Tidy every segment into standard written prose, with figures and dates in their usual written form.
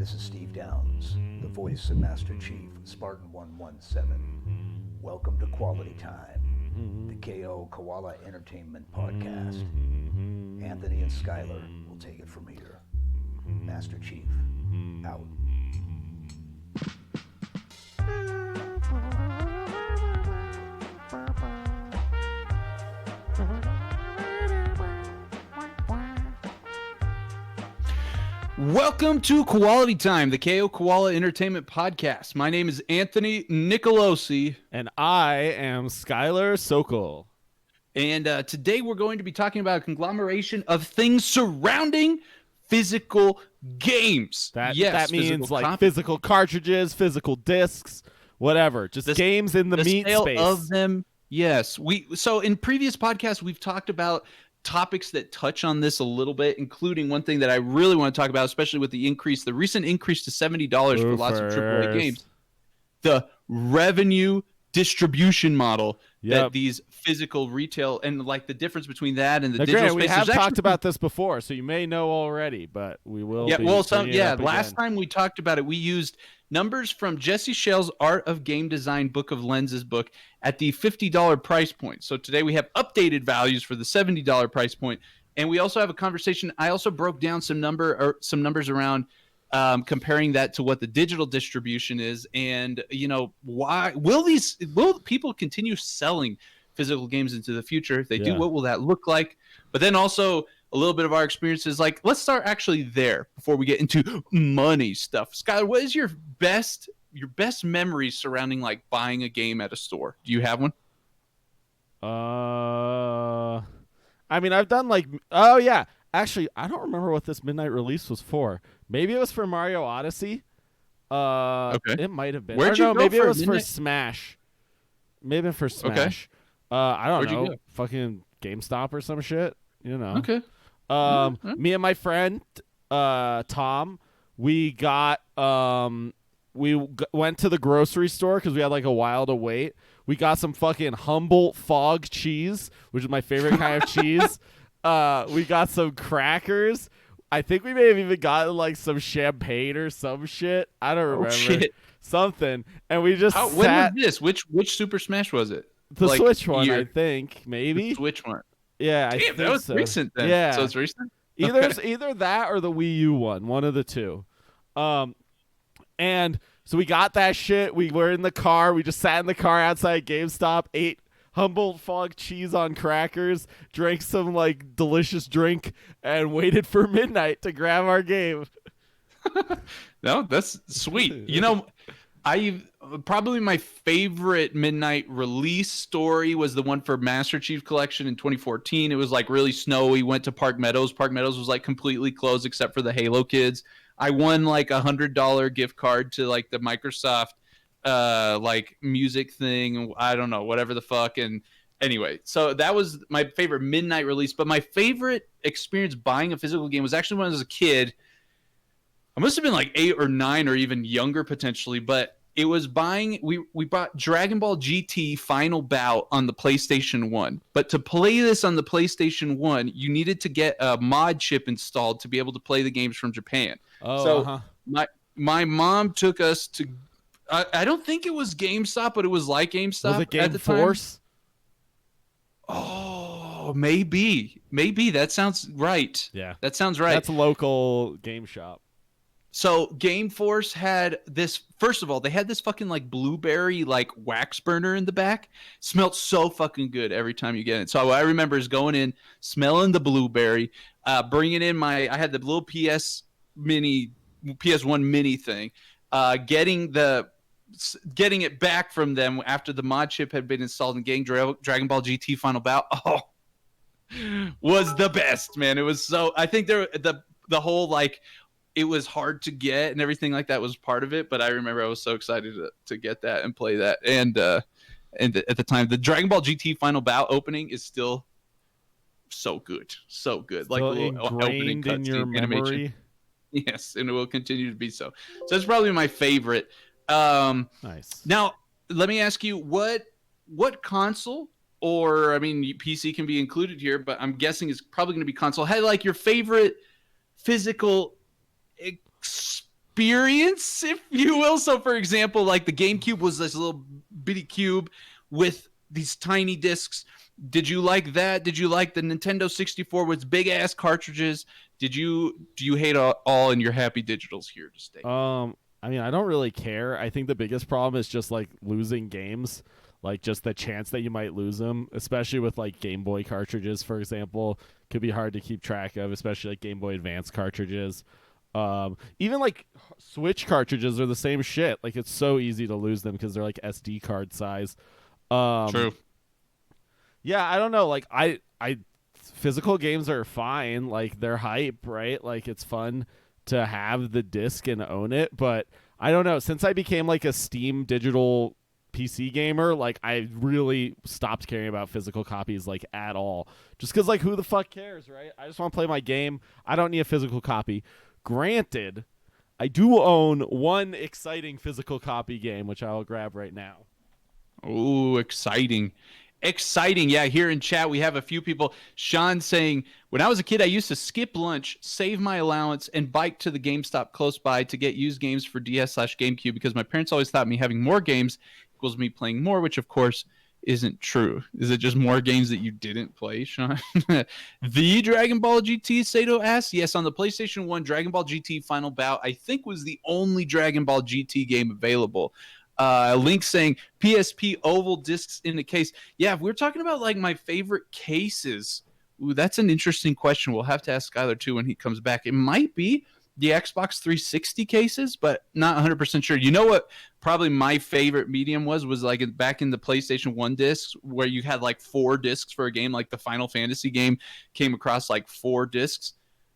This is Steve Downs, the voice of Master Chief, Spartan 117. Welcome to Quality Time, the KO Koala Entertainment Podcast. Anthony and Skylar will take it from here. Master Chief, out. Welcome to Quality Time, the KO Koala Entertainment Podcast. My name is Anthony Nicolosi. And I am Skylar Sokol. And today we're going to be talking about a conglomeration of things surrounding physical games. That physical means like physical cartridges, physical discs, whatever. Just games in the meat sale space. of them. Yes. So in previous podcasts, we've talked about topics that touch on this a little bit, including one thing that I really want to talk about, especially with the recent increase to $70 for lots of AAA games, the revenue distribution model that these physical retail and like the difference between that and the digital space. We have talked about this before, so you may know already, but we will. Last time we talked about it, we used numbers from Jesse Schell's Art of Game Design Book of Lenses book at the $50 price point. So today we have updated values for the $70 price point, and we also have a conversation. I also broke down some numbers around comparing that to what the digital distribution is, and why will people continue selling physical games into the future? If they do, what will that look like? But then also a little bit of our experiences. Like, let's start actually there before we get into money stuff. Skylar, what is your best memories surrounding like buying a game at a store? Do you have one? I mean, I've done actually, I don't remember what this midnight release was for. Maybe it was for Mario Odyssey. Okay. It might have been. Where'd you go maybe for it was midnight? for Smash. Maybe for Smash. Okay. I don't Where'd you know. go? Fucking GameStop or some shit. You know. Okay. Me and my friend Tom, we got went to the grocery store because we had like a while to wait. We got some fucking Humboldt Fog cheese, which is my favorite kind of cheese. We got some crackers. I think we may have even gotten like some champagne or some shit. I don't remember. Oh, shit. Something. And we just When was this? Which Super Smash was it? The like, Switch one, year? I think. Maybe. The Switch one. Yeah, I Damn, think that was so. recent then. Yeah. So it's recent? Either that or the Wii U one of the two. And so we got that shit. We were in the car. We just sat in the car outside GameStop, ate Humboldt Fog cheese on crackers, drank some like delicious drink, and waited for midnight to grab our game. No, that's sweet. Probably my favorite midnight release story was the one for Master Chief Collection in 2014. It was like really snowy. Went to Park Meadows. Park Meadows was like completely closed except for the Halo kids. I won like $100 gift card to like the Microsoft like music thing. I don't know, whatever the fuck. And anyway, so that was my favorite midnight release. But my favorite experience buying a physical game was actually when I was a kid. I must have been like 8 or 9 or even younger potentially, but it was we bought Dragon Ball GT Final Bout on the PlayStation 1. But to play this on the PlayStation 1, you needed to get a mod chip installed to be able to play the games from Japan. My mom took us to I don't think it was GameStop, but it was like GameStop. Was it Game at the Force? Time. Oh, maybe that sounds right. Yeah. That sounds right. That's a local game shop. So Game Force had this, first of all, they had this fucking like blueberry like wax burner in the back. Smelled so fucking good every time you get it. So what I remember is going in, smelling the blueberry, bringing in I had the little PS1 mini thing, getting it back from them after the mod chip had been installed and getting Dragon Ball GT Final Bout. Oh, was the best, man. It was so, I think the whole like, it was hard to get and everything like that was part of it, but I remember I was so excited to get that and play that. And at the time, the Dragon Ball GT Final Bout opening is still so good, like a little opening in your memory. Animation. Yes, and it will continue to be so. So that's probably my favorite. Nice. Now, let me ask you, what console, or I mean, PC can be included here, but I'm guessing it's probably going to be console. Had like your favorite physical experience, if you will. So, for example, like the GameCube was this little bitty cube with these tiny discs. Did you like that? Did you like the Nintendo 64 with big ass cartridges? Do you hate all and you're happy digital's here to stay? I mean, I don't really care. I think the biggest problem is just like losing games, like just the chance that you might lose them, especially with like Game Boy cartridges, for example, could be hard to keep track of, especially like Game Boy Advance cartridges. Even like Switch cartridges are the same shit. Like it's so easy to lose them because they're like SD card size. True. Yeah, I don't know. Like I physical games are fine. Like they're hype, right? Like it's fun to have the disc and own it, but I don't know. Since I became like a Steam digital PC gamer, like I really stopped caring about physical copies like at all. Just because like who the fuck cares, right? I just want to play my game. I don't need a physical copy. Granted, I do own one exciting physical copy game, which I will grab right now. Oh, exciting. Exciting. Yeah, here in chat, we have a few people. Sean saying, when I was a kid, I used to skip lunch, save my allowance, and bike to the GameStop close by to get used games for DS/GameCube because my parents always thought me having more games equals me playing more, which, of course, isn't true. Is it just more games that you didn't play, Sean? The Dragon Ball GT, Sato asks. Yes, on the PlayStation 1, Dragon Ball GT Final Bout, I think was the only Dragon Ball GT game available. Link saying PSP oval discs in the case. Yeah, if we're talking about like my favorite cases, ooh, that's an interesting question. We'll have to ask Skylar too when he comes back. It might be the Xbox 360 cases, but not 100% sure. You know what probably my favorite medium was like back in the PlayStation 1 discs where you had like 4 discs for a game, like the Final Fantasy game came across like 4 discs.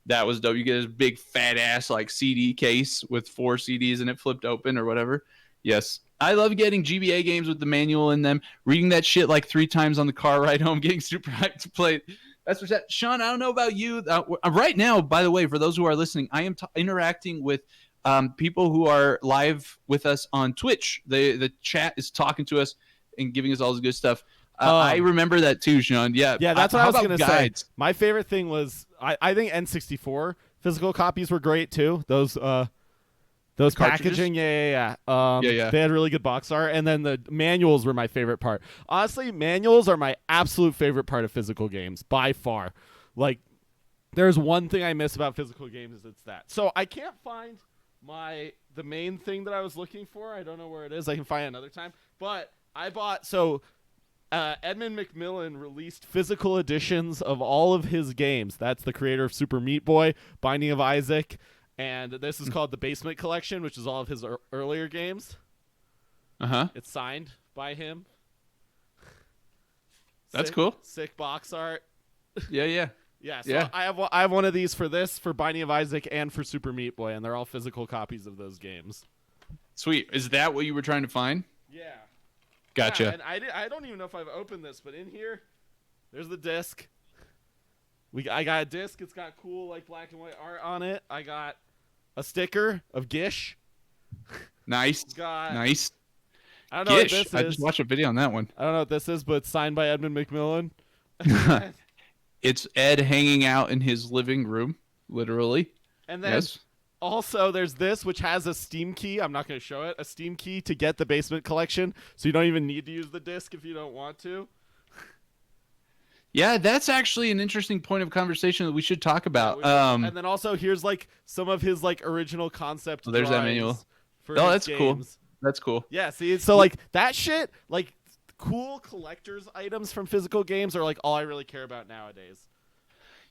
That was dope. You get this big fat ass like CD case with 4 CDs and it flipped open or whatever. Yes. I love getting GBA games with the manual in them, reading that shit like 3 times on the car ride home, getting super hyped to play it. That's what's that. Sean, I don't know about you. Right now, by the way, for those who are listening, I am interacting with people who are live with us on Twitch. The chat is talking to us and giving us all this good stuff. I remember that too, Sean. Yeah, that's what I was going to say. My favorite thing was I think N64 physical copies were great too. Those packaging, yeah. They had really good box art, and then the manuals were my favorite part. Honestly, manuals are my absolute favorite part of physical games by far. Like, there's one thing I miss about physical games is it's that. So I can't find the main thing that I was looking for. I don't know where it is. I can find it another time. But I bought Edmund McMillan released physical editions of all of his games. That's the creator of Super Meat Boy, Binding of Isaac. And this is called the Basement Collection, which is all of his earlier games. Uh-huh. It's signed by him. That's cool. Sick box art. Yeah. So I have one of these for Binding of Isaac and for Super Meat Boy, and they're all physical copies of those games. Sweet. Is that what you were trying to find? Yeah. Gotcha. Yeah, and I don't even know if I've opened this, but in here, there's the disc. I got a disc. It's got cool like black and white art on it. I got a sticker of Gish. Nice. Nice. I don't know Gish. what this is. I just watched a video on that one. I don't know what this is, but it's signed by Edmund McMillan. It's Ed hanging out in his living room, literally. And then also there's this, which has a Steam key. I'm not going to show it. A Steam key to get the Basement Collection, so you don't even need to use the disc if you don't want to. Yeah, that's actually an interesting point of conversation that we should talk about. And then also here's like some of his like original concept. There's that manual. That's cool. That's cool. Yeah, see, so like that shit, like cool collector's items from physical games are like all I really care about nowadays.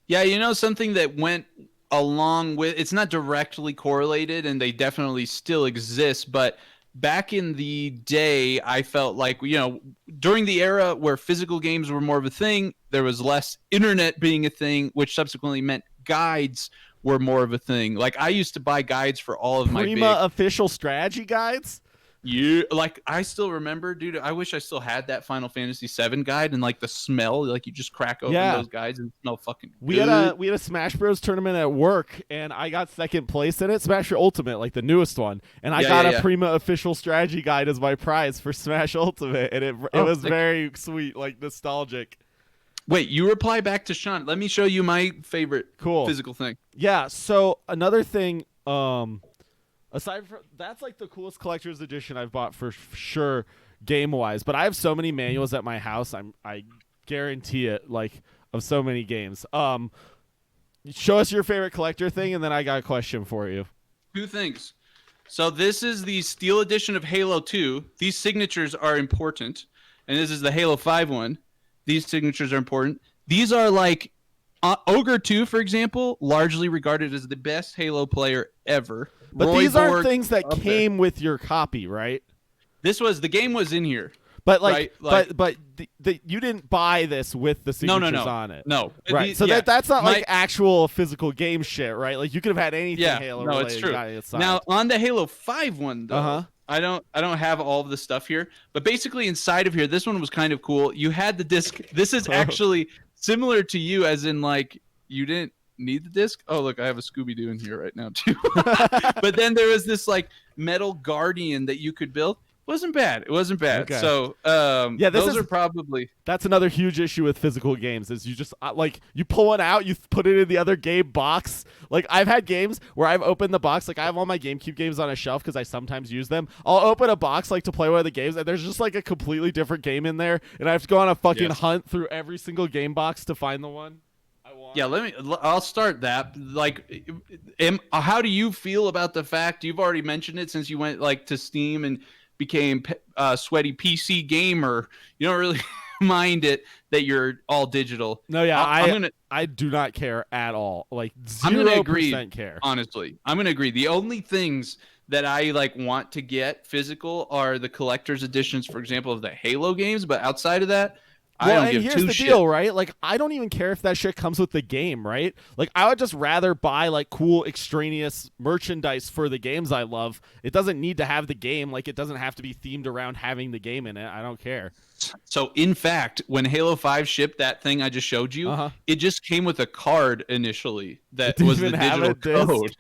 Yeah, you know, something that went along with, it's not directly correlated and they definitely still exist, but back in the day, I felt like, you know, during the era where physical games were more of a thing, there was less internet being a thing, which subsequently meant guides were more of a thing. Like, I used to buy guides for all of my Prima official strategy guides? Like, I still remember, dude, I wish I still had that Final Fantasy VII guide and, like, the smell, like, you just crack open those guides and smell fucking good. We had a Smash Bros. Tournament at work, and I got second place in it, Smash Ultimate, like the newest one, and I got a Prima official strategy guide as my prize for Smash Ultimate, and it was very sweet, like, nostalgic. Wait, you reply back to Sean. Let me show you my favorite physical thing. Yeah, so another thing, Aside from that's like the coolest collector's edition I've bought for sure, game wise. But I have so many manuals at my house. I guarantee it. Like of so many games. Show us your favorite collector thing, and then I got a question for you. 2 things. So this is the Steel Edition of Halo 2. These signatures are important, and this is the Halo 5 one. These signatures are important. These are like Ogre 2, for example, largely regarded as the best Halo player ever. But Roy these aren't Borg things that came with your copy, right? The game was in here. But like, right? but you didn't buy this with the signatures on it. No. Right. So that's not like actual physical game shit, right? Like you could have had anything Halo related. It's true. It's now on the Halo 5 one though, I don't have all of the stuff here, but basically inside of here, this one was kind of cool. You had the disc. This is actually similar to you, as in like you didn't need the disc. Oh look, I have a Scooby-Doo in here right now too. But then there was this like metal guardian that you could build. It wasn't bad. Okay. So those are probably. That's another huge issue with physical games is you just like you pull one out, you put it in the other game box. Like I've had games where I've opened the box, like I have all my GameCube games on a shelf because I sometimes use them. I'll open a box like to play one of the games, and there's just like a completely different game in there, and I have to go on a fucking hunt through every single game box to find the one I want. Yeah, I'll start that. Like, how do you feel about the fact you've already mentioned it since you went like to Steam and became a sweaty PC gamer? You don't really mind it that you're all digital. No, yeah, I do not care at all. Like 0% care. Honestly, I'm gonna agree. The only things that I like want to get physical are the collector's editions, for example, of the Halo games. But outside of that, I don't give two shits. Here's the deal, right? Like, I don't even care if that shit comes with the game, right? Like, I would just rather buy, like, cool extraneous merchandise for the games I love. It doesn't need to have the game. Like, it doesn't have to be themed around having the game in it. I don't care. So, in fact, when Halo 5 shipped that thing I just showed you, it just came with a card initially that was the digital code.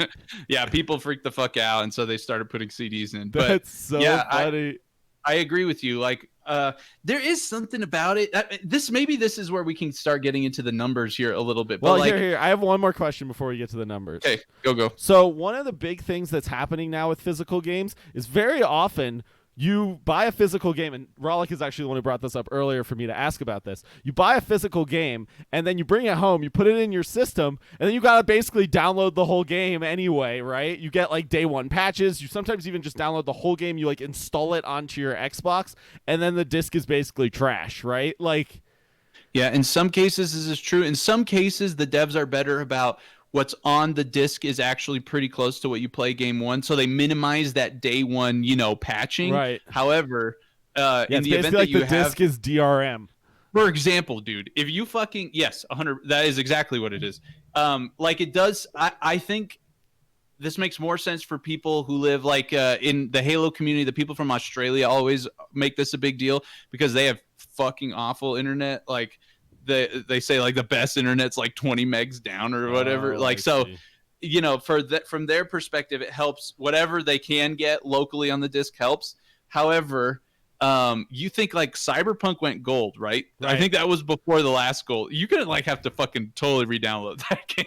Yeah, people freaked the fuck out, and so they started putting CDs in. That's so funny. I agree with you. Like, there is something about it. This is where we can start getting into the numbers here a little bit. Well, but here. I have one more question before we get to the numbers. Okay, go. So one of the big things that's happening now with physical games is very often you buy a physical game, and Rollick is actually the one who brought this up earlier for me to ask about this. You buy a physical game, and then you bring it home, you put it in your system, and then you got to basically download the whole game anyway, right? You get, like, day one patches. You sometimes even just download the whole game. You, like, install it onto your Xbox, and then the disc is basically trash, right? Like, yeah, in some cases this is true. In some cases, the devs are better about what's on the disc is actually pretty close to what you play game one, so they minimize that day one, patching. Right. However, in the event like that you the disc is DRM. For example, dude, if you 100, that is exactly what it is. Like it does. I think this makes more sense for people who live like in the Halo community. The people from Australia always make this a big deal because they have fucking awful internet. Like, they say like the best internet's like 20 megs down or whatever. From their perspective, it helps. Whatever they can get locally on the disc helps. However, you think like Cyberpunk went gold, right? I think that was before the last gold. You could like have to fucking totally re-download that game.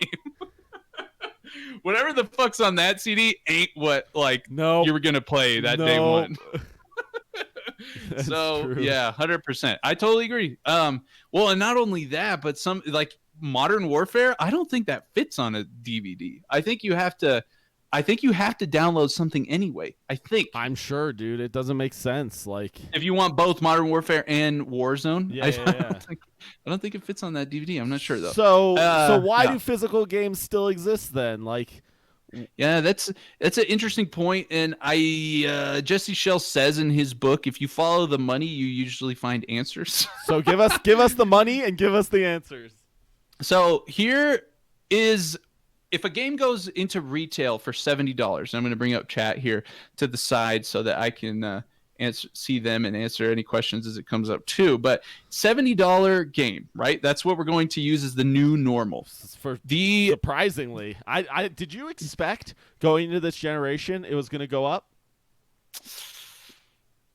Whatever the fuck's on that CD ain't what you were gonna play that day one. So true. Yeah, 100%. I totally agree. Well, and not only that, but some like Modern Warfare, I don't think that fits on a DVD. I think you have to download something anyway. I'm sure, dude. It doesn't make sense. Like, if you want both Modern Warfare and Warzone, I don't think it fits on that DVD. I'm not sure though. So why do physical games still exist then? Like, yeah, that's an interesting point, and Jesse Shell says in his book, if you follow the money, you usually find answers. So give us the money and give us the answers. So here is, if a game goes into retail for $70, I'm going to bring up chat here to the side so that I can see them and answer any questions as it comes up too. But $70 game, right? That's what we're going to use as the new normal. Surprisingly, I did you expect going into this generation it was going to go up?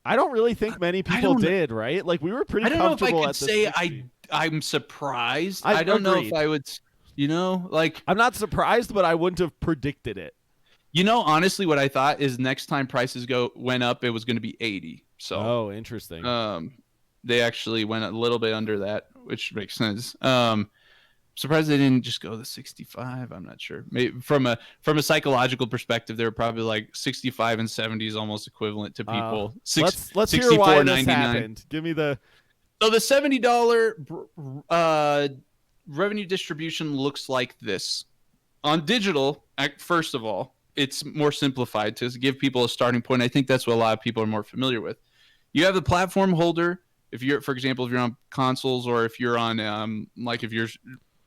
I don't really think many people did, right? Like, we were pretty comfortable at this. I don't know if I could say I'm surprised. I don't know if I would, I'm not surprised, but I wouldn't have predicted it. Honestly, what I thought is next time prices went up, it was going to be 80. So, interesting. they actually went a little bit under that, which makes sense. Surprised they didn't just go to 65. I'm not sure. Maybe from a psychological perspective, they were probably like 65 and 70 is almost equivalent to people. Let's hear why this happened. Give me the. So the $70 revenue distribution looks like this. On digital, first of all, it's more simplified to give people a starting point. I think that's what a lot of people are more familiar with. You have the platform holder. If you're, for example, if you're on consoles, or if you're on, like if you're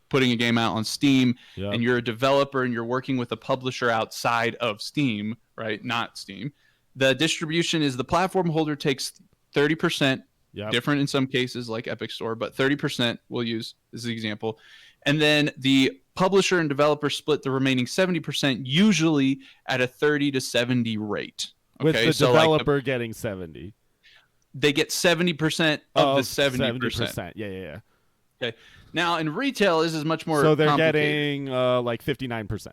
putting a game out on Steam, and you're a developer and you're working with a publisher outside of Steam, right? Not Steam. The distribution is the platform holder takes 30%, different in some cases like Epic Store, but 30% we'll use as the example. And then the publisher and developer split the remaining 70%, usually at a 30 to 70 rate. Okay? With the developer getting 70. They get 70% of the 70%. Yeah. Okay. Now in retail, this is much more. So they're getting like 59%.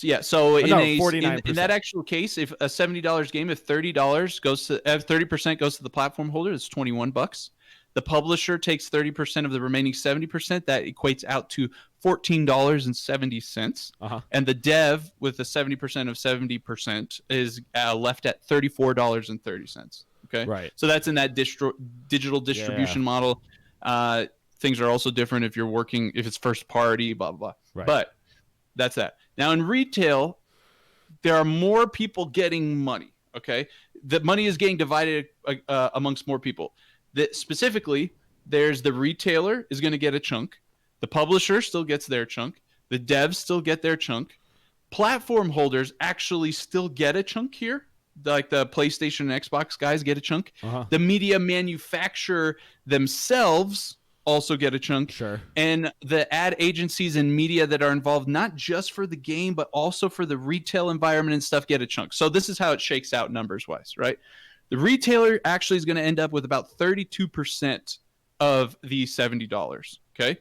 Yeah. So in 49%. in that actual case, if a $70 game, if $30 goes to 30% goes to the platform holder, it's $21. The publisher takes 30% of the remaining 70%. That equates out to $14.70. And the dev with the 70% of 70% is left at $34.30. Okay. Right. So that's in that digital distribution model. Things are also different if you're working, if it's first party, blah, blah, blah. Right. But that's that. Now in retail, there are more people getting money. Okay. The money is getting divided amongst more people. Specifically, there's the retailer is going to get a chunk. The publisher still gets their chunk. The devs still get their chunk. Platform holders actually still get a chunk here. Like the PlayStation and Xbox guys get a chunk. The media manufacturer themselves also get a chunk. Sure. And the ad agencies and media that are involved, not just for the game, but also for the retail environment and stuff, get a chunk. So this is how it shakes out numbers wise, right? The retailer actually is going to end up with about 32% of the $70. Okay.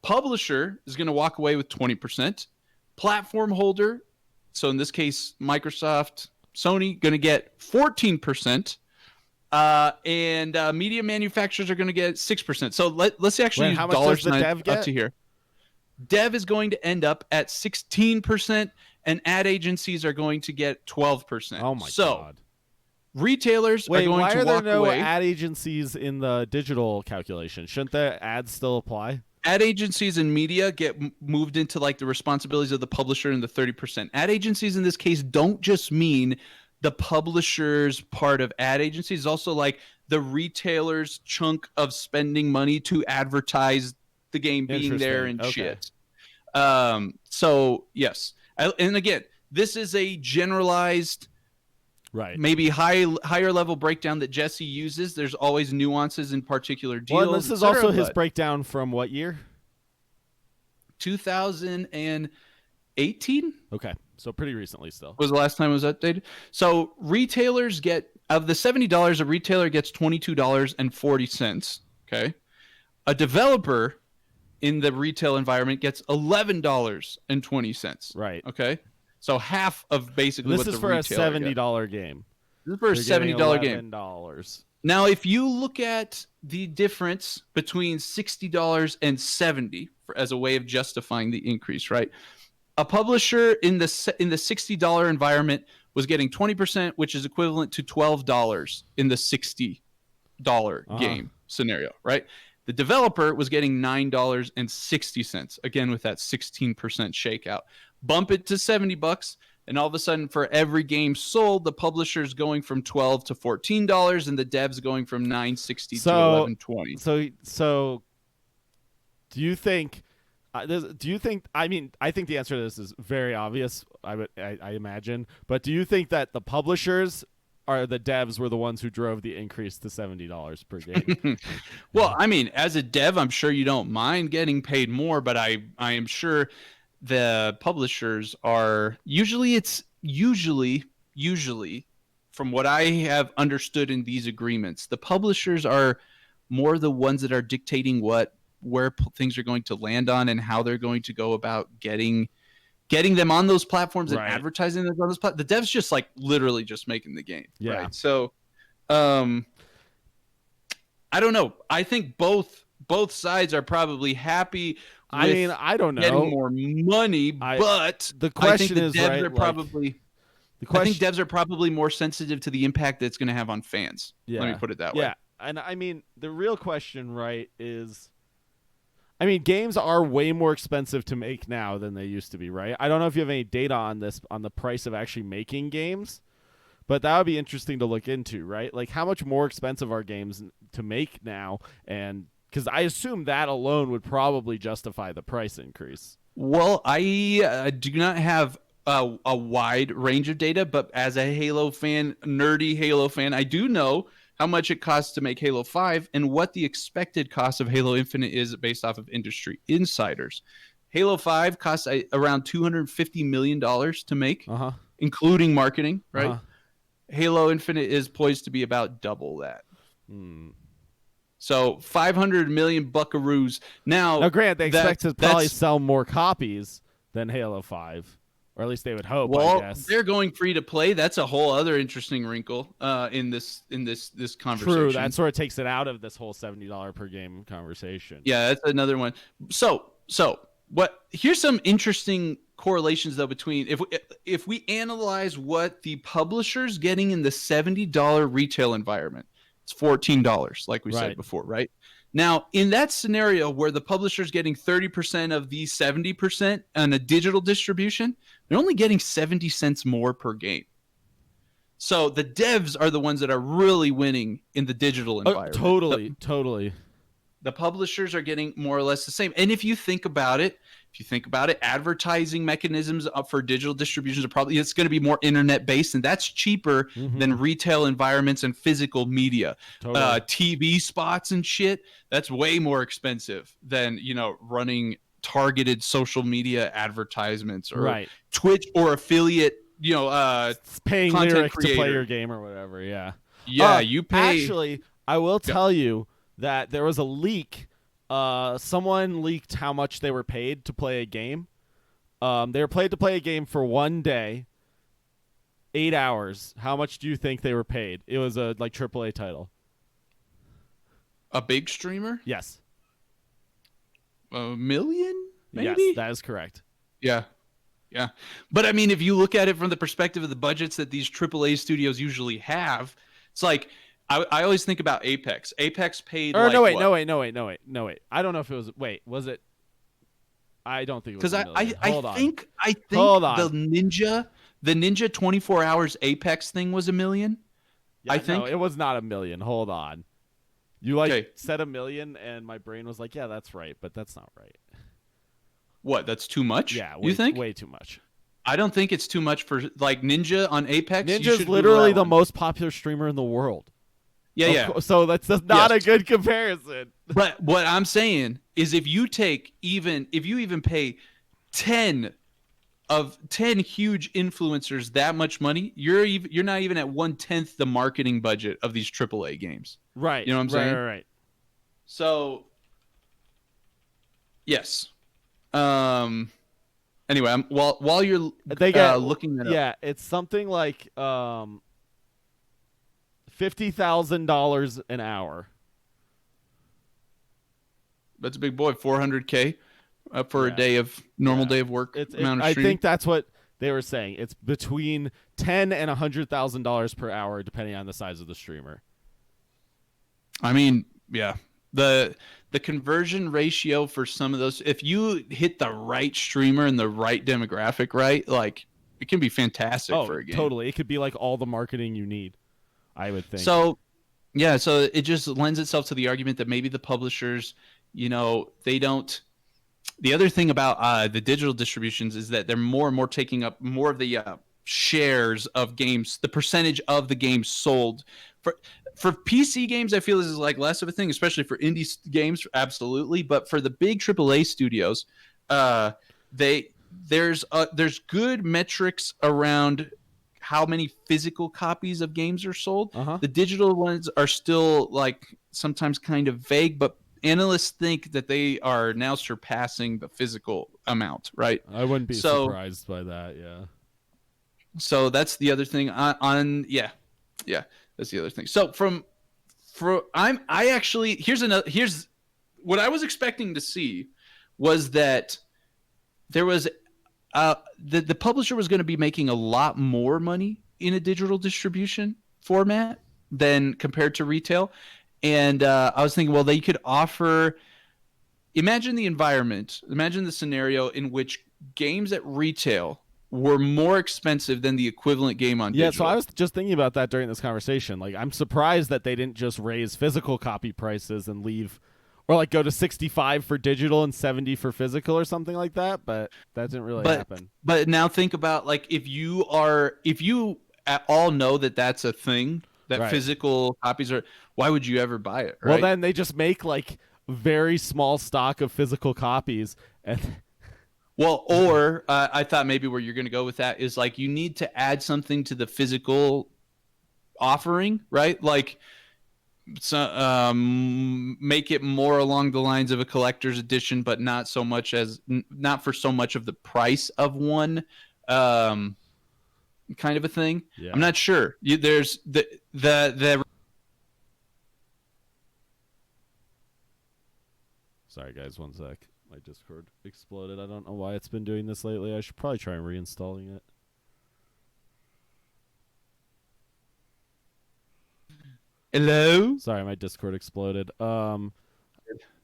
Publisher is going to walk away with 20%. Platform holder, so in this case, Microsoft, Sony, going to get 14%. And media manufacturers are going to get 6%. So let's actually use how much dollars does the dev get? up to here. Dev is going to end up at 16%, and ad agencies are going to get 12%. Oh my god! Retailers are going to walk away. Why are there no ad agencies in the digital calculation? Shouldn't the ads still apply? Ad agencies and media get moved into like the responsibilities of the publisher and the 30%. Ad agencies in this case don't just mean the publisher's part of ad agencies, also like the retailer's chunk of spending money to advertise the game being there and shit. So yes, and again, this is a generalized, right? Maybe higher level breakdown that Jesse uses. There's always nuances in particular deals. Well, this is also his breakdown from what year? 2018. Okay, so pretty recently still. Was the last time it was updated. So retailers get, of the $70, a retailer gets $22.40. Okay. A developer in the retail environment gets $11.20. Right. Okay. So half of basically what the retailer gets. This is for a $70 game. This is for a $70 game. $11. Now, if you look at the difference between $60 and $70 as a way of justifying the increase, right? A publisher in the $60 environment was getting 20%, which is equivalent to $12 in the $60 game scenario, right? The developer was getting $9.60, again with that 16% shakeout. Bump it to $70, and all of a sudden, for every game sold, the publisher's going from $12 to $14, and the dev's going from $9.60 to $11.20. So, do you think? I mean, I think the answer to this is very obvious. I imagine, but do you think that the publishers or the devs were the ones who drove the increase to $70 per game? Well, I mean, as a dev, I'm sure you don't mind getting paid more, but I am sure the publishers are usually from what I have understood in these agreements, the publishers are more the ones that are dictating where things are going to land on and how they're going to go about getting getting them on those platforms and Right. advertising them on those platforms. The devs just like literally just making the game. Yeah. Right. So, I don't know. I think both sides are probably happy. I mean, I don't know. Getting more money, but the question I think the is, devs right, are probably. I think devs are probably more sensitive to the impact that it's going to have on fans. Yeah. Let me put it that way. Yeah, and I mean, the real question, right, is, I mean, games are way more expensive to make now than they used to be, right? I don't know if you have any data on this, on the price of actually making games, but that would be interesting to look into, right? Like, how much more expensive are games to make now? And because I assume that alone would probably justify the price increase. Well, I do not have a wide range of data, but as a Halo fan, nerdy Halo fan, I do know how much it costs to make Halo 5 and what the expected cost of Halo Infinite is based off of industry insiders. Halo 5 costs around $250 million to make, including marketing, right? Halo Infinite is poised to be about double that. So 500 million buckaroos. Now, granted, they expect to probably sell more copies than Halo 5. Or at least they would hope. Well, I guess they're going free to play. That's a whole other interesting wrinkle in this conversation. True, that sort of takes it out of this whole $70 per game conversation. Yeah, that's another one. So what? Here's some interesting correlations though between if we analyze what the publisher's getting in the $70 retail environment, it's $14, like we said before, right? Now, in that scenario where the publisher's getting 30% of the 70% on a digital distribution, they're only getting 70 cents more per game. So the devs are the ones that are really winning in the digital environment. Totally. The publishers are getting more or less the same. And if you think about it, advertising mechanisms for digital distributions are probably, it's going to be more internet based, and that's cheaper than retail environments and physical media. TV spots and shit, that's way more expensive than, running targeted social media advertisements or Twitch or affiliate, paying content lyric creator. To play your game or whatever. Yeah, you pay. Actually, I will tell you that there was a leak. Someone leaked how much they were paid to play a game. They were paid to play a game for 1 day, 8 hours. How much do you think they were paid? It was a AAA title. A big streamer? Yes. $1 million? Maybe? Yes, that is correct. Yeah. But I mean, if you look at it from the perspective of the budgets that these AAA studios usually have, it's like, I always think about Apex. Apex paid no, wait. I don't know if it was. Wait, was it? I don't think it was. Because I think Hold on. the Ninja 24 hours Apex thing was $1 million. Yeah, I think it was not $1 million. Hold on. You said $1 million, and my brain was like, yeah, that's right, but that's not right. What? That's too much? Yeah, you think? Way too much. I don't think it's too much for Ninja on Apex. Ninja's literally the most popular streamer in the world. Yeah. So that's not a good comparison. But what I'm saying is, if you even pay 10 huge influencers that much money, you're not even at 1/10 the marketing budget of these AAA games. Right. You know what I'm saying? Right. So, yes. Anyway, while you're looking that up. Yeah, it's something like $50,000 an hour. That's a big boy. $400K for a day of normal day of work. I think that's what they were saying. It's between $10,000 and $100,000 per hour, depending on the size of the streamer. I mean, yeah. The conversion ratio for some of those, if you hit the right streamer and the right demographic, right, like, it can be fantastic for a game. Totally. It could be like all the marketing you need, I would think. So it just lends itself to the argument that maybe the publishers, they don't. The other thing about the digital distributions is that they're more and more taking up more of the shares of games, the percentage of the games sold. For PC games, I feel this is like less of a thing, especially for indie games, absolutely. But for the big AAA studios, there's good metrics around how many physical copies of games are sold. The digital ones are still like sometimes kind of vague, but analysts think that they are now surpassing the physical amount, right? I wouldn't be So- surprised by that. Yeah. So that's the other thing on yeah, that's the other thing. So here's what I was expecting to see was that there was the publisher was going to be making a lot more money in a digital distribution format than compared to retail. And I was thinking, well, they could offer. Imagine the scenario in which games at retail were more expensive than the equivalent game on digital. Yeah, so I was just thinking about that during this conversation. Like, I'm surprised that they didn't just raise physical copy prices and leave, or like go to 65 for digital and 70 for physical or something like that. But that didn't really happen. But now think about, like, if you at all know that that's a thing, that Right. physical copies are, why would you ever buy it? Right? Well, then they just make like very small stock of physical copies and. Well, or I thought maybe where you're going to go with that is, like, you need to add something to the physical offering, right? Like, make it more along the lines of a collector's edition, but not for so much of the price of one, kind of a thing. Yeah. I'm not sure. There's the. Sorry, guys, one sec. My Discord exploded. I don't know why it's been doing this lately. I should probably try reinstalling it. Hello. Sorry, my Discord exploded.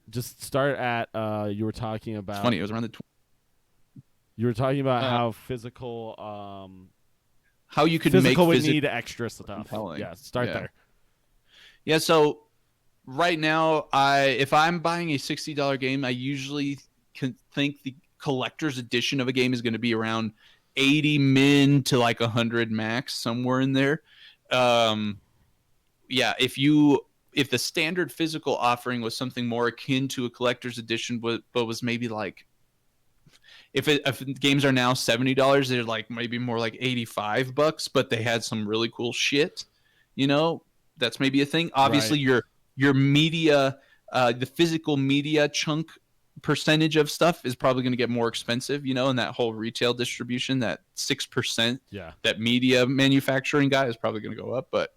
Just start at you were talking about. It's funny. It was around You were talking about how physical. How you could physical make would need extra stuff. compelling. Yeah, start there. Yeah, so right now, if I'm buying a $60 game, I usually can think the collector's edition of a game is going to be around 80 min to like 100 max, somewhere in there. Yeah, if the standard physical offering was something more akin to a collector's edition, but was maybe like, if games are now $70, they're like maybe more like $85, but they had some really cool shit, that's maybe a thing. Obviously, Right. your media, the physical media chunk percentage of stuff is probably going to get more expensive, and that whole retail distribution, that 6%, that media manufacturing guy is probably going to go up. But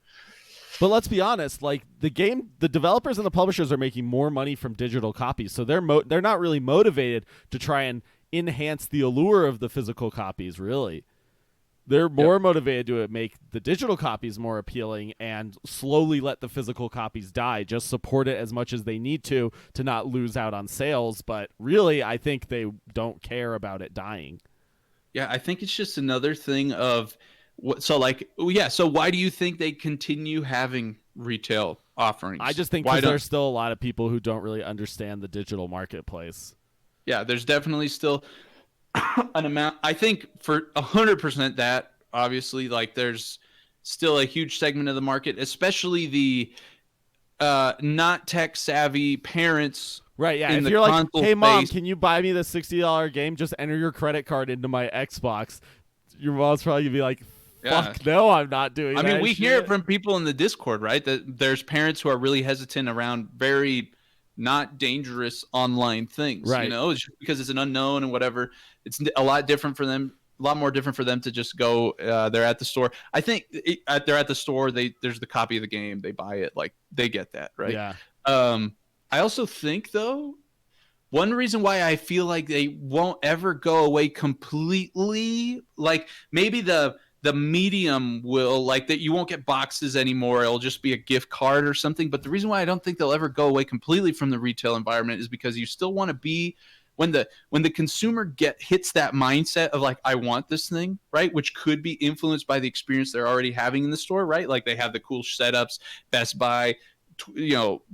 let's be honest, like the developers and the publishers are making more money from digital copies, so they're not really motivated to try and enhance the allure of the physical copies, really. They're more motivated to make the digital copies more appealing and slowly let the physical copies die. Just support it as much as they need to not lose out on sales. But really, I think they don't care about it dying. Yeah, I think it's just another thing of so why do you think they continue having retail offerings? I just think there's still a lot of people who don't really understand the digital marketplace. Yeah, there's definitely still an amount. I think for 100% that, obviously, like, there's still a huge segment of the market, especially the not tech savvy parents. Right, yeah. In if you're like, hey, mom, space, can you buy me the $60 game? Just enter your credit card into my Xbox. Your mom's probably going to be like, fuck no, I'm not doing that. I mean, we shit. hear it from people in the Discord, right? That there's parents who are really hesitant around very not dangerous online things, right? It's just because it's an unknown and whatever. It's a lot more different for them to just go. They're at the store. I think they're at the store. There's the copy of the game. They buy it. Like, they get that, right? Yeah. I also think, though, one reason why I feel like they won't ever go away completely, like maybe the medium will, like, that you won't get boxes anymore. It'll just be a gift card or something. But the reason why I don't think they'll ever go away completely from the retail environment is because you still want to be, when the consumer hits that mindset of like, I want this thing, right? Which could be influenced by the experience they're already having in the store, right? Like, they have the cool setups, Best Buy,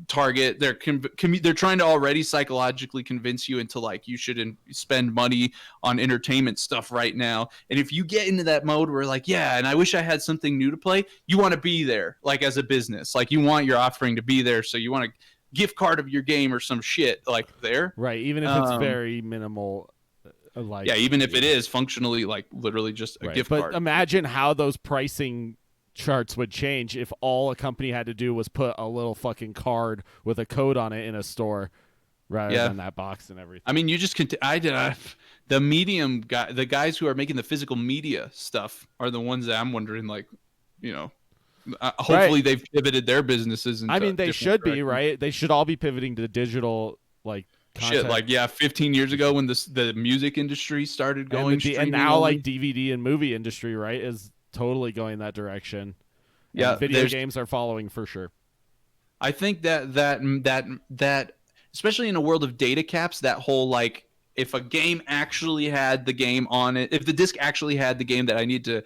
Target. They're trying to already psychologically convince you into, like, you shouldn't spend money on entertainment stuff right now. And if you get into that mode where, like, yeah, and I wish I had something new to play, you want to be there, like, as a business, like, you want your offering to be there, so you want a gift card of your game or some shit like there, right? Even if it's very minimal, even if it is functionally, like, literally just a gift card. But imagine how those pricing charts would change if all a company had to do was put a little fucking card with a code on it in a store rather than that box and everything. I mean, you just the medium guy, the guys who are making the physical media stuff are the ones that I'm wondering, like, hopefully they've pivoted their businesses. I mean, they should be, right? They should all be pivoting to digital, like, content. Shit, like 15 years ago when the music industry started going, and now like DVD and movie industry, right, is totally going that direction. Yeah, and video games are following for sure. I think that especially in a world of data caps, that whole, like, if a game actually had the game on it, if the disc actually had the game that I need to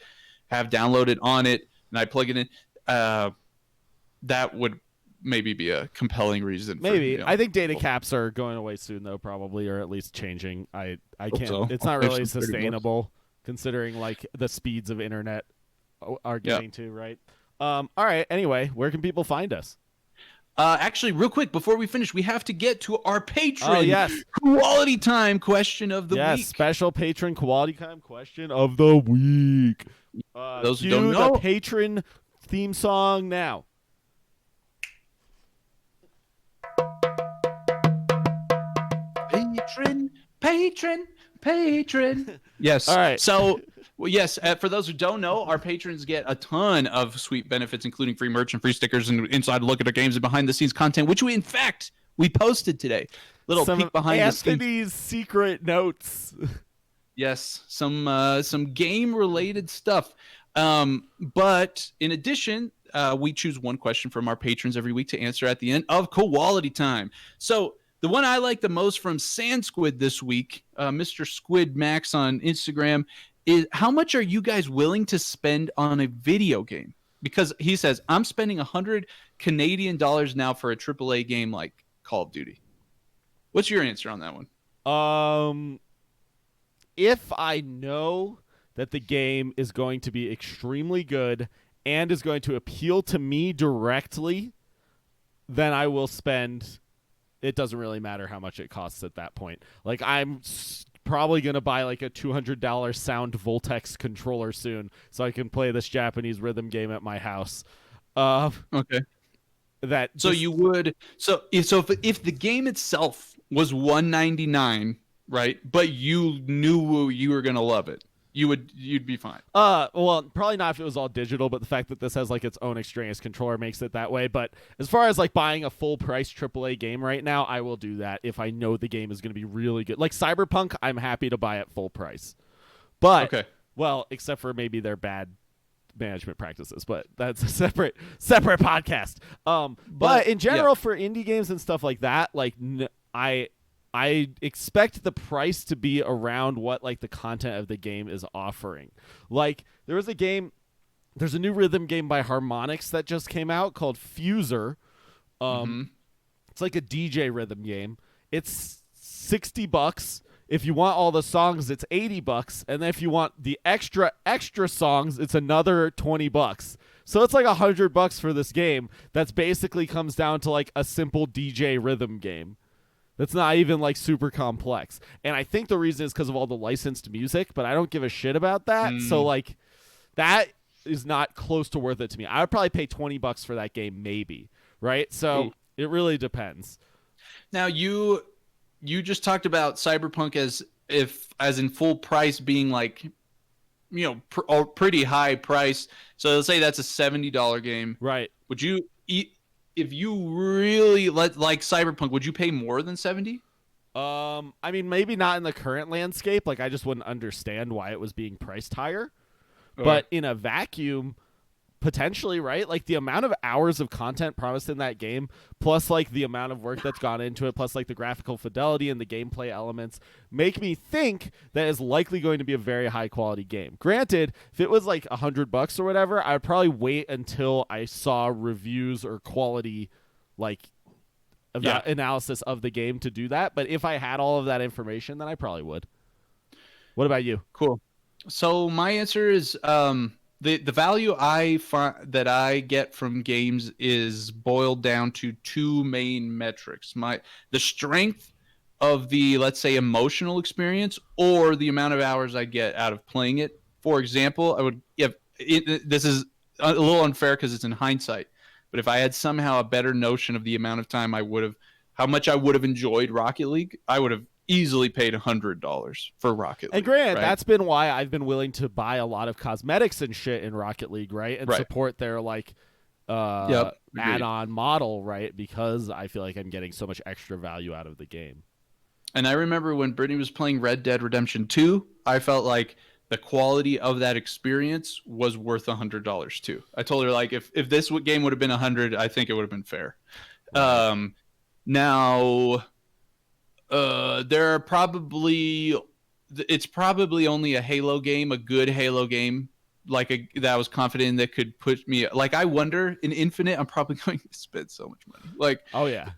have downloaded on it, and I plug it in, that would maybe be a compelling reason. Maybe. I think data caps are going away soon, though, probably, or at least changing. I can't. So. It's not really sustainable considering, like, the speeds of internet are getting to, right? All right. Anyway, where can people find us? Actually, real quick, before we finish, we have to get to our patron. Oh, yes. Quality time question of the week. Yes, special patron quality time question of the week. Those who don't know, the patron theme song now. Patron. Yes. All right. So, yes, for those who don't know, our patrons get a ton of sweet benefits, including free merch and free stickers and inside look at our games and behind the scenes content, which we posted today. Little peek behind the scenes. Anthony's secret notes. Yes, some game related stuff. But in addition, we choose one question from our patrons every week to answer at the end of Quality Time. So the one I like the most from Sand Squid this week, Mr. Squid Max on Instagram, is how much are you guys willing to spend on a video game? Because he says, I'm spending 100 Canadian dollars now for a AAA game like Call of Duty. What's your answer on that one? If I know that the game is going to be extremely good and is going to appeal to me directly, then I will spend. It doesn't really matter how much it costs at that point. Like, I'm probably going to buy like a $200 Sound Voltex controller soon so I can play this Japanese rhythm game at my house. Okay. You would. So if the game itself was $199, right? But you knew you were going to love it, you'd be fine. Well, probably not if it was all digital, but the fact that this has like its own extraneous controller makes it that way. But as far as like buying a full price AAA game right now, I will do that if I know the game is going to be really good. Like Cyberpunk, I'm happy to buy at full price. But well, except for maybe their bad management practices, but that's a separate podcast. But in general, for indie games and stuff like that, like I expect the price to be around what like the content of the game is offering. Like there's a new rhythm game by Harmonix that just came out called Fuser. It's like a DJ rhythm game. It's $60. If you want all the songs, it's $80, and then if you want the extra songs, it's another $20. So it's like $100 for this game. That's basically comes down to like a simple DJ rhythm game. That's not even like super complex. And I think the reason is because of all the licensed music, but I don't give a shit about that. So like that is not close to worth it to me. I would probably pay $20 for that game maybe, right? So it really depends. Now you just talked about Cyberpunk as in full price being like, pretty high price. So let's say that's a $70 game. Right. Would you if you really like Cyberpunk, would you pay more than 70? I mean, maybe not in the current landscape. Like, I just wouldn't understand why it was being priced higher. Okay. But in a vacuum, potentially, right? Like, the amount of hours of content promised in that game, plus, like, the amount of work that's gone into it, plus, like, the graphical fidelity and the gameplay elements, make me think that it's likely going to be a very high-quality game. Granted, if it was, like, $100 or whatever, I would probably wait until I saw reviews or quality, like, analysis of the game to do that. But if I had all of that information, then I probably would. What about you? Cool. So my answer is the value that I get from games is boiled down to two main metrics: the strength of the, let's say, emotional experience, or the amount of hours I get out of playing it. For example, this is a little unfair because it's in hindsight. But if I had somehow a better notion of the amount of time how much I would have enjoyed Rocket League, I would have easily paid $100 for Rocket League. And granted, right? that's been why I've been willing to buy a lot of cosmetics and shit in Rocket League, right? And support their like add-on model, right? Because I feel like I'm getting so much extra value out of the game. And I remember when Brittany was playing Red Dead Redemption 2, I felt like the quality of that experience was worth $100 too. I told her, like, if this game would have been $100, I think it would have been fair. Right. Now, there are it's probably only a Halo game, a good Halo game, that I was confident in that could put me, like, I wonder in Infinite, I'm probably going to spend so much money. Like, oh yeah,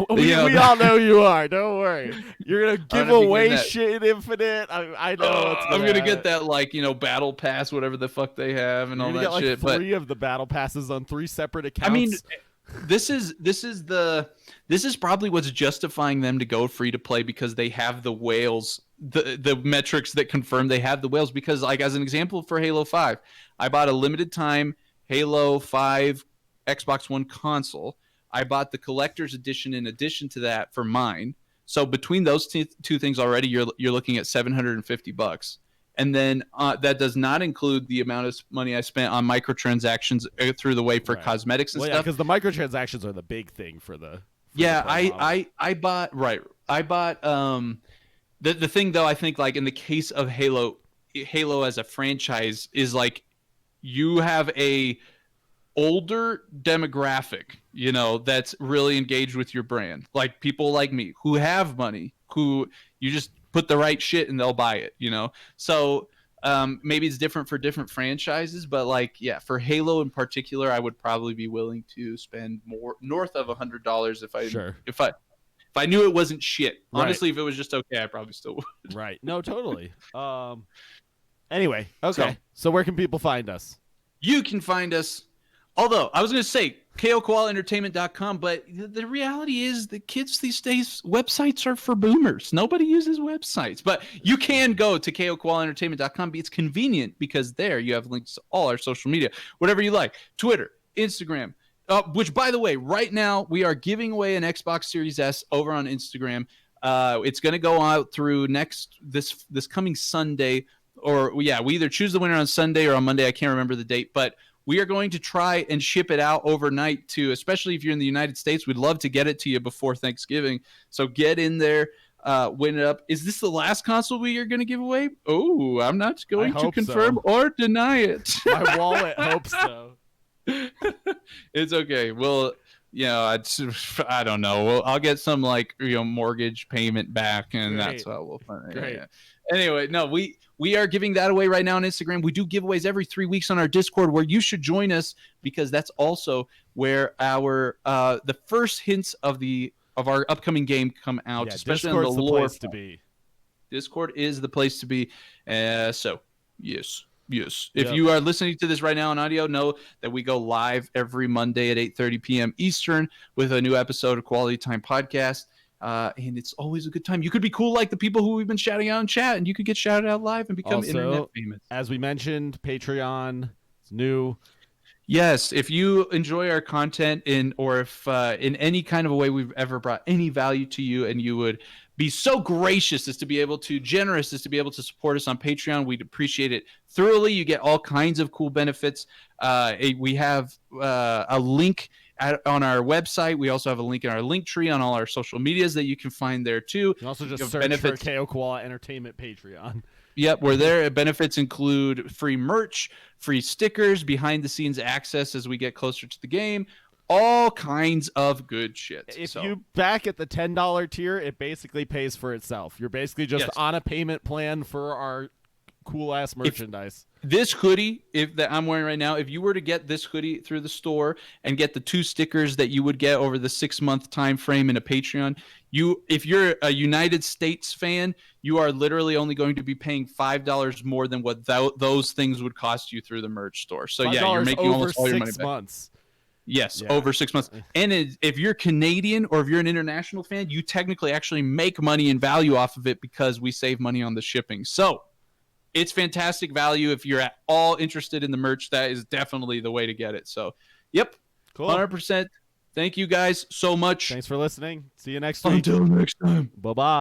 we all know you are. Don't worry, you're gonna give away shit in Infinite. I know. I'm gonna get that, like, battle pass, whatever the fuck they have, and all that shit. Like 3 of the battle passes on 3 separate accounts. I mean, this is probably what's justifying them to go free to play, because they have the whales, the metrics that confirm they have the whales. Because, like, as an example, for Halo 5, I bought a limited time Halo 5 Xbox One console. I bought the collector's edition in addition to that for mine. So between those two things already, you're looking at $750. And then that does not include the amount of money I spent on microtransactions through the way for cosmetics and stuff. Yeah, because the microtransactions are the big thing for the. I bought the thing, though. I think, like, in the case of Halo as a franchise, is like you have a older demographic, that's really engaged with your brand, like people like me who have money, who you just put the right shit and they'll buy it, So maybe it's different for different franchises, but, like, yeah, for Halo in particular, I would probably be willing to spend more, north of $100 if I knew it wasn't shit. Honestly, if it was just okay, I probably still would. Right. No, totally. Anyway, okay. So where can people find us? You can find us. Although, I was going to say koalaentertainment.com, but the reality is the kids these days, websites are for boomers. Nobody uses websites. But you can go to koalaentertainment.com. It's convenient because there you have links to all our social media, whatever you like. Twitter, Instagram, which, by the way, right now we are giving away an Xbox Series S over on Instagram. It's going to go out through this coming Sunday. Or, yeah, we either choose the winner on Sunday or on Monday. I can't remember the date. But we are going to try and ship it out overnight to, especially if you're in the United States, we'd love to get it to you before Thanksgiving. So get in there, win it up. Is this the last console we are going to give away? Oh, I'm not going to confirm or deny it. My wallet hopes so. It's okay. Well, I don't know. Well, I'll get some, like, mortgage payment back, and that's how we'll find it. Great. Yeah. Anyway, no, we are giving that away right now on Instagram. We do giveaways every 3 weeks on our Discord, where you should join us, because that's also where our the first hints of our upcoming game come out. Yeah, especially Discord's on the the lore. place to be. Discord is the place to be. So yes. If you are listening to this right now on audio, know that we go live every Monday at 8:30 p.m. Eastern with a new episode of Koalatea Time podcast. And it's always a good time. You could be cool like the people who we've been shouting out in chat, and you could get shouted out live and become internet famous. As we mentioned, Patreon is new. Yes, if you enjoy our content or if in any kind of a way we've ever brought any value to you, and you would be so generous as to be able to support us on Patreon, we'd appreciate it thoroughly. You get all kinds of cool benefits. We have a link on our website. We also have a link in our link tree on all our social medias that you can find there too. You can also just search for KO Koala Entertainment Patreon. Yep, we're there. Benefits include free merch, free stickers, behind the scenes access as we get closer to the game, all kinds of good shit. If you back at the $10 tier, it basically pays for itself. You're basically just on a payment plan for our cool ass merchandise. This hoodie that I'm wearing right now, if you were to get this hoodie through the store and get the 2 stickers that you would get over the 6-month time frame in a Patreon, if you're a United States fan, you are literally only going to be paying $5 more than what those things would cost you through the merch store. So yeah, you're making almost all your money back. Months. Yes, over 6 months. And if you're Canadian or if you're an international fan, you technically actually make money and value off of it because we save money on the shipping. So it's fantastic value. If you're at all interested in the merch, that is definitely the way to get it. So, yep, Cool. 100%. Thank you guys so much. Thanks for listening. See you next week. Until next time. Bye-bye.